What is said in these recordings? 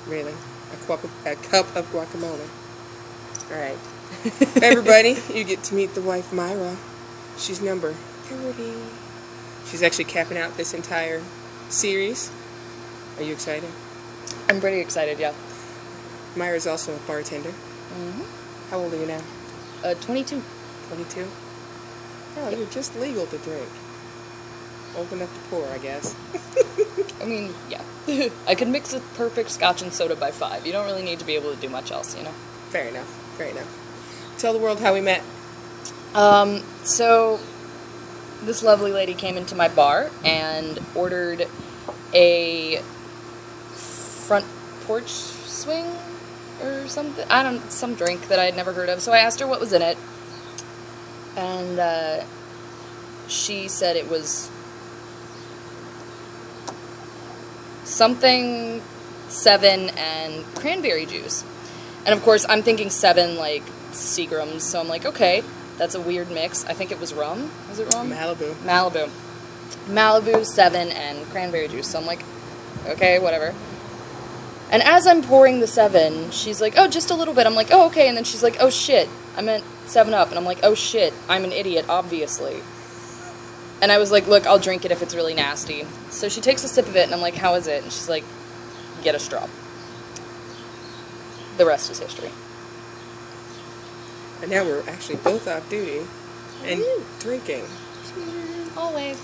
Really? A cup of guacamole. All right. Everybody, you get to meet the wife, Myra. She's number 30. She's actually capping out this entire series. Are you excited? I'm pretty excited, yeah. Myra's also a bartender. Mm-hmm. How old are you now? 22. 22? Oh, you're just legal to drink. Old enough to pour, I guess. I mean, yeah. I could mix a perfect scotch and soda by 5. You don't really need to be able to do much else, you know? Fair enough. Fair enough. Tell the world how we met. So this lovely lady came into my bar and ordered a front porch swing or something. Some drink that I had never heard of. So I asked her what was in it. And, she said it was something 7 and cranberry juice. And of course, I'm thinking 7 like Seagrams, so I'm like, okay, that's a weird mix. I think it was rum. Was it rum? Malibu. Malibu, 7, and cranberry juice. So I'm like, okay, whatever. And as I'm pouring the 7, she's like, oh, just a little bit. I'm like, oh, okay. And then she's like, oh, shit, I meant 7-Up. And I'm like, oh, shit, I'm an idiot, obviously. And I was like, look, I'll drink it if it's really nasty. So she takes a sip of it, and I'm like, how is it? And she's like, get a straw. The rest is history. And now we're actually both off duty and drinking. Always.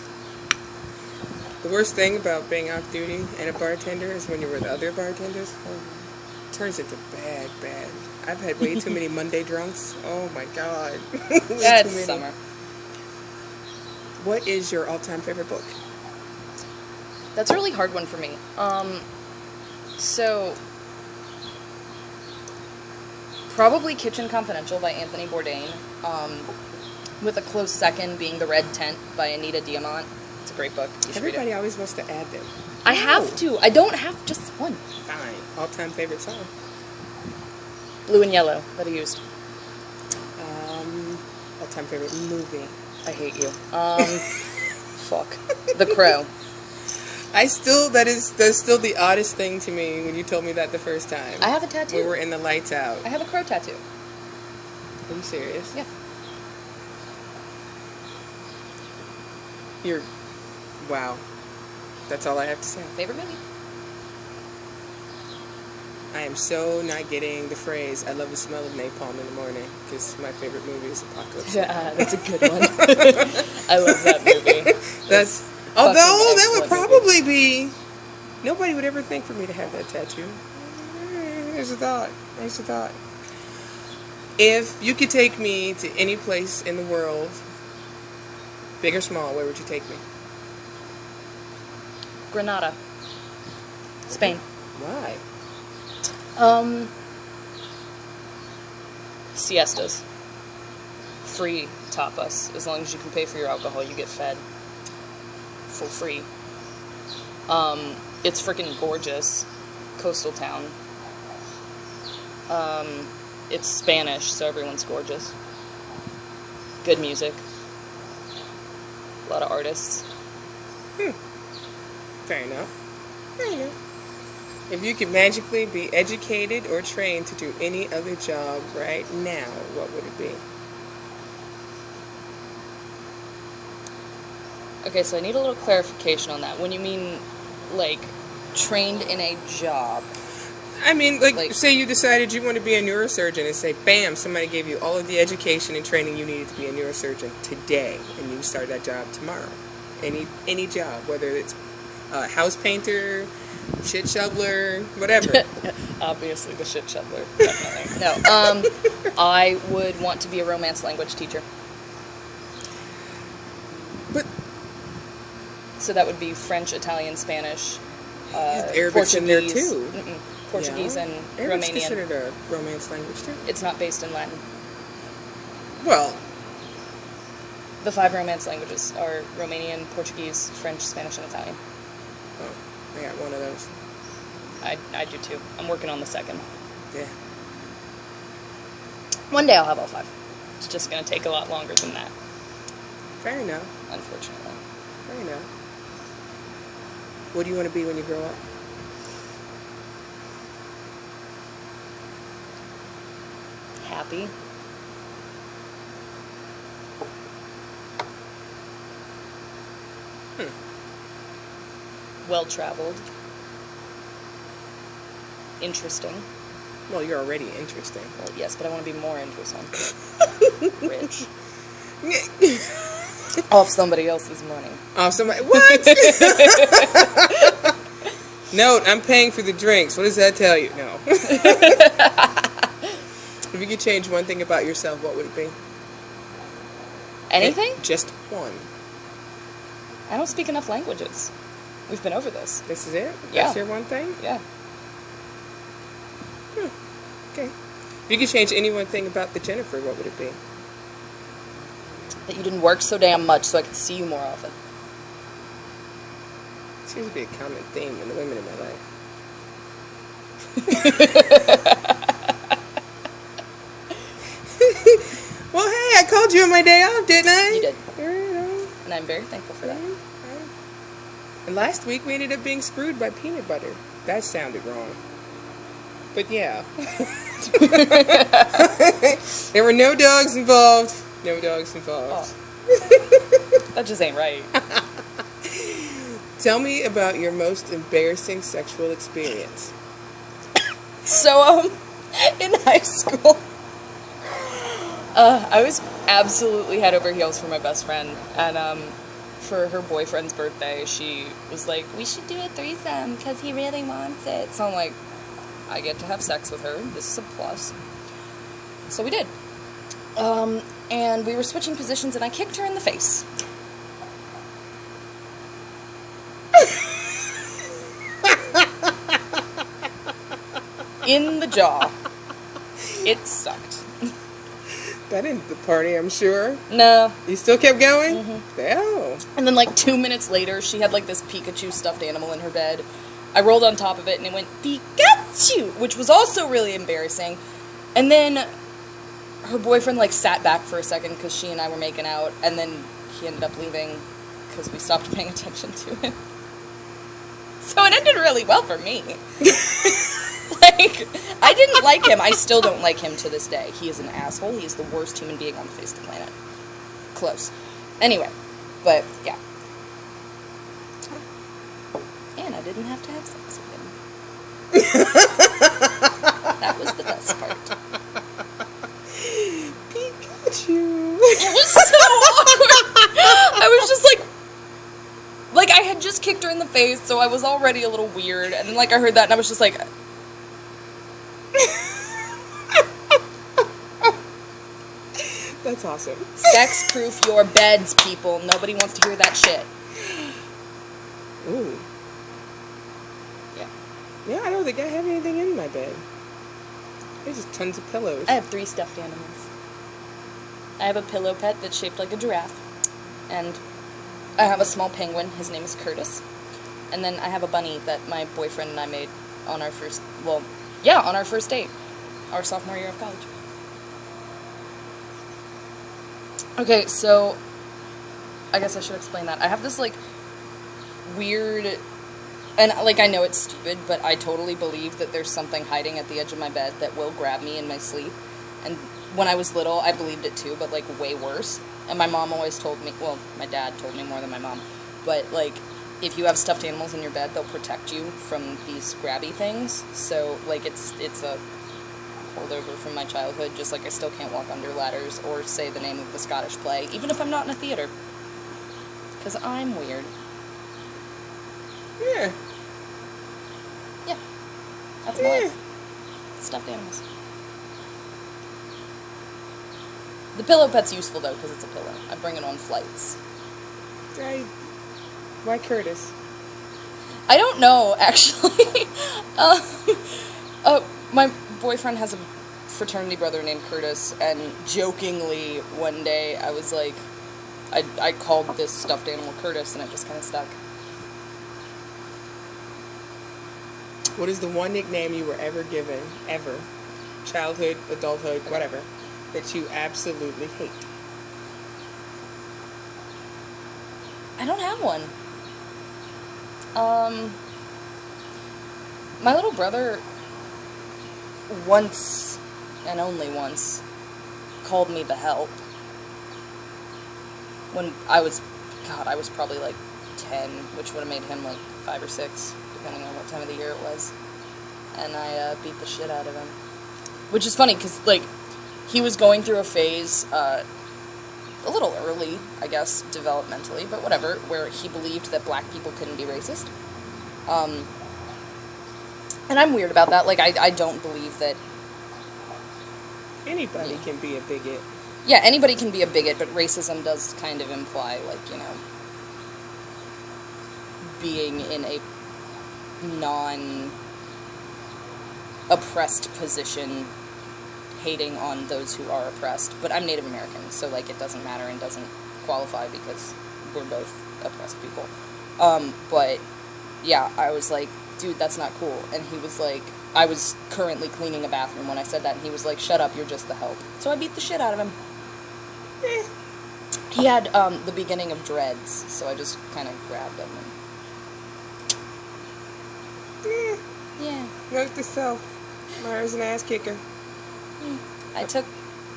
The worst thing about being off duty and a bartender is when you're with other bartenders. It turns into bad. I've had way too many Monday drunks. Oh my god. That's summer. What is your all-time favorite book? That's a really hard one for me. So probably Kitchen Confidential by Anthony Bourdain, with a close second being The Red Tent by Anita Diamant. It's a great book. You should read it. Everybody always wants to add them. I have to. I don't have just one. Fine. All-time favorite song? Blue and Yellow that I used. All-time favorite movie? I hate you. Fuck. The Crow. That's still the oddest thing to me when you told me that the first time. I have a tattoo. We were in the lights out. I have a crow tattoo. Are you serious? Yeah. Wow. That's all I have to say. Favorite movie? I am so not getting the phrase, I love the smell of napalm in the morning, because my favorite movie is Apocalypse. Yeah, that's a good one. I love that movie. Although that would probably be, nobody would ever think for me to have that tattoo. There's a thought. If you could take me to any place in the world, big or small, where would you take me? Granada. Spain. Why? Siestas. Free tapas. As long as you can pay for your alcohol, you get fed. For free. It's freaking gorgeous. Coastal town. It's Spanish, so everyone's gorgeous. Good music. A lot of artists. Fair enough. If you could magically be educated or trained to do any other job right now, what would it be? Okay, so I need a little clarification on that. When you mean, like, trained in a job? I mean, like, say you decided you want to be a neurosurgeon and say, bam, somebody gave you all of the education and training you needed to be a neurosurgeon today, and you start that job tomorrow. Any job, whether it's house painter, shit shoveler, whatever. Obviously the shit shoveler, definitely. No, I would want to be a Romance language teacher. But so that would be French, Italian, Spanish, Arabic's Portuguese. In there too. Portuguese and Arabic's Romanian. Considered a Romance language too. It's not based in Latin. Well, the 5 Romance languages are Romanian, Portuguese, French, Spanish, and Italian. Oh, I got one of those. I do too. I'm working on the 2nd. Yeah. One day I'll have all 5. It's just going to take a lot longer than that. Fair enough. Unfortunately. Fair enough. What do you want to be when you grow up? happy. Well-traveled. Interesting. Well, you're already interesting. Well, yes, but I want to be more interesting. Rich. Off somebody else's money. Off somebody... What? Note, I'm paying for the drinks. What does that tell you? No. If you could change one thing about yourself, what would it be? Anything? Just one. I don't speak enough languages. We've been over this. This is it? Yeah. That's your one thing? Yeah. Okay. If you could change any one thing about the Jennifer, what would it be? That you didn't work so damn much so I could see you more often. Seems to be a common theme in the women in my life. Well, hey, I called you on my day off, didn't I? You did. Yeah. And I'm very thankful for that. And last week we ended up being screwed by peanut butter. That sounded wrong. But yeah. There were no dogs involved. No dogs involved. Oh. That just ain't right. Tell me about your most embarrassing sexual experience. So, in high school, I was absolutely head over heels for my best friend, and for her boyfriend's birthday, she was like, we should do a threesome, because he really wants it. So I'm like, I get to have sex with her, this is a plus. So we did. And we were switching positions, and I kicked her in the face. In the jaw. It sucked. That ended the party, I'm sure. No. You still kept going? Mm-hmm. Oh. And then, like, 2 minutes later, she had, like, this Pikachu stuffed animal in her bed. I rolled on top of it, and it went, Pikachu! Which was also really embarrassing. And then her boyfriend, like, sat back for a second because she and I were making out, and then he ended up leaving because we stopped paying attention to him. So it ended really well for me. Like, I didn't like him. I still don't like him to this day. He is an asshole. He is the worst human being on the face of the planet. Close. Anyway, but, yeah. And I didn't have to have sex with him. That was the best part. Pikachu. It was so awkward. I was just like, I had just kicked her in the face, so I was already a little weird, and then, like, I heard that, and I was just like... That's awesome. Sex-proof your beds, people. Nobody wants to hear that shit. Ooh. Yeah. Yeah, I don't think I have anything in my bed. There's just tons of pillows. I have 3 stuffed animals. I have a pillow pet that's shaped like a giraffe. And I have a small penguin. His name is Curtis. And then I have a bunny that my boyfriend and I made on our first... Well, yeah, on our first date. Our sophomore year of college. Okay, so... I guess I should explain that. I have this, like, weird... And, like, I know it's stupid, but I totally believe that there's something hiding at the edge of my bed that will grab me in my sleep. And when I was little, I believed it too, but, like, way worse. And my mom always told me, well, my dad told me more than my mom, but, like, if you have stuffed animals in your bed, they'll protect you from these grabby things. So, like, it's a holdover from my childhood, just like I still can't walk under ladders or say the name of the Scottish play, even if I'm not in a theater. Because I'm weird. Yeah. Yeah. That's my life. Stuffed animals. The pillow pet's useful, though, because it's a pillow. I bring it on flights. Why Curtis? I don't know, actually. My boyfriend has a fraternity brother named Curtis, and jokingly, one day, I was like, I called this stuffed animal Curtis, and it just kind of stuck. What is the one nickname you were ever given, ever, childhood, adulthood, whatever, that you absolutely hate? I don't have one. My little brother, once, and only once, called me the help when I was probably like 10, which would have made him like 5 or 6, depending on what time of the year it was. And I beat the shit out of him. Which is funny, because, like, he was going through a phase, a little early, I guess, developmentally, but whatever, where he believed that black people couldn't be racist. And I'm weird about that. Like, I don't believe that... Anybody can be a bigot. Yeah, anybody can be a bigot, but racism does kind of imply, like, you know, being in a non-oppressed position, hating on those who are oppressed. But I'm Native American, so, like, it doesn't matter and doesn't qualify because we're both oppressed people. But, yeah, I was like, dude, that's not cool. And he was like, I was currently cleaning a bathroom when I said that, and he was like, shut up, you're just the help. So I beat the shit out of him. He had the beginning of dreads, so I just kind of grabbed him. And... Yeah. Note to self. Myra's an ass kicker. I took,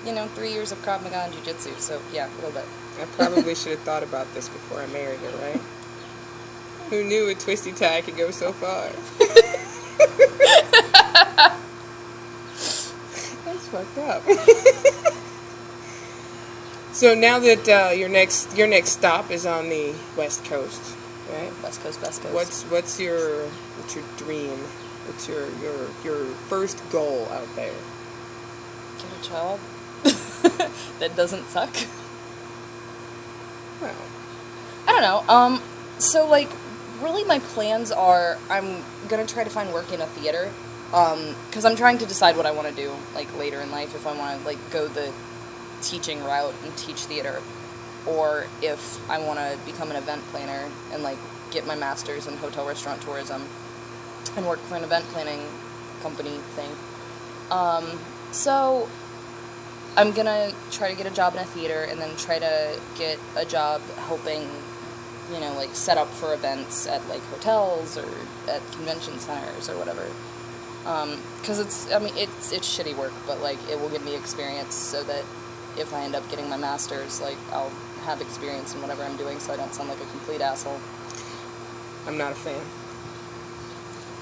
3 years of Krav Maga and Jiu-Jitsu, so yeah, a little bit. I probably should have thought about this before I married her, right? Who knew a twisty tie could go so far? That's fucked up. So now that your next stop is on the West Coast, right? West Coast. What's your dream? What's your first goal out there? Get a job that doesn't suck. Well, I don't know. So like, really, my plans are I'm gonna try to find work in a theater, because I'm trying to decide what I want to do like later in life. If I want to like go the teaching route and teach theater, or if I want to become an event planner and like get my master's in hotel restaurant tourism and work for an event planning company thing. So I'm gonna try to get a job in a theater and then try to get a job helping, like set up for events at like hotels or at convention centers or whatever. Because it's shitty work, but like it will give me experience so that if I end up getting my master's, like, I'll have experience in whatever I'm doing so I don't sound like a complete asshole. I'm not a fan.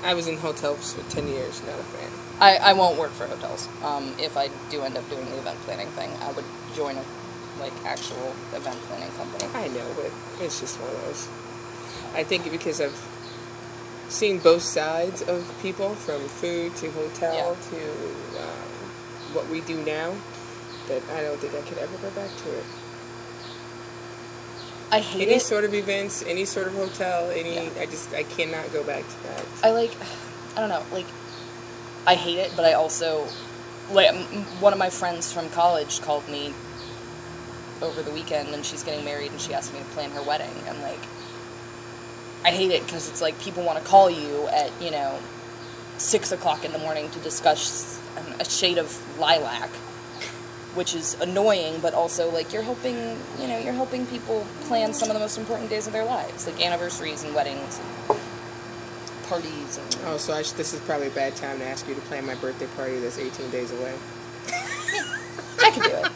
I was in hotels for 10 years, not a fan. I won't work for hotels. If I do end up doing the event planning thing, I would join a, like, actual event planning company. I know, but it's just one of those. I think because I've seen both sides of people, from food to hotel to what we do now, that I don't think I could ever go back to it. I hate any it. sort of events, any sort of hotel, I cannot go back to that. I don't know, like, I hate it, but I also, like, one of my friends from college called me over the weekend, and she's getting married, and she asked me to plan her wedding, and, like, I hate it, because it's like, people want to call you at, 6 o'clock in the morning to discuss a shade of lilac, which is annoying, but also, like, you're helping people plan some of the most important days of their lives, like anniversaries and weddings and parties. And oh, so this is probably a bad time to ask you to plan my birthday party that's 18 days away. I could do it.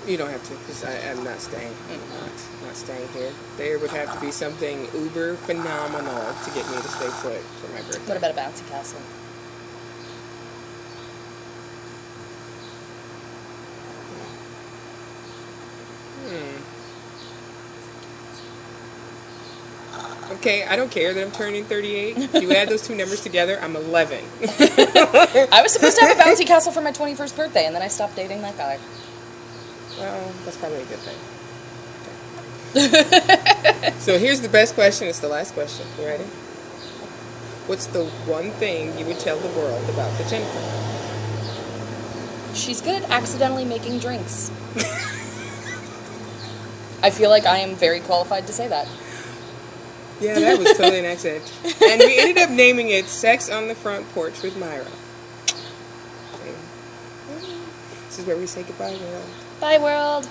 You don't have to, because I'm not staying. I'm not staying here. There would have to be something uber phenomenal to get me to stay put for my birthday. What about a bouncy castle? Okay, I don't care that I'm turning 38. If you add those two numbers together, I'm 11. I was supposed to have a bouncy castle for my 21st birthday, and then I stopped dating that guy. Well, that's probably a good thing. Okay. So here's the best question. It's the last question. You ready? What's the one thing you would tell the world about the Jennifer? She's good at accidentally making drinks. I feel like I am very qualified to say that. Yeah, that was totally an accident. And we ended up naming it Sex on the Front Porch with Myra. This is where we say goodbye, world. Bye, world.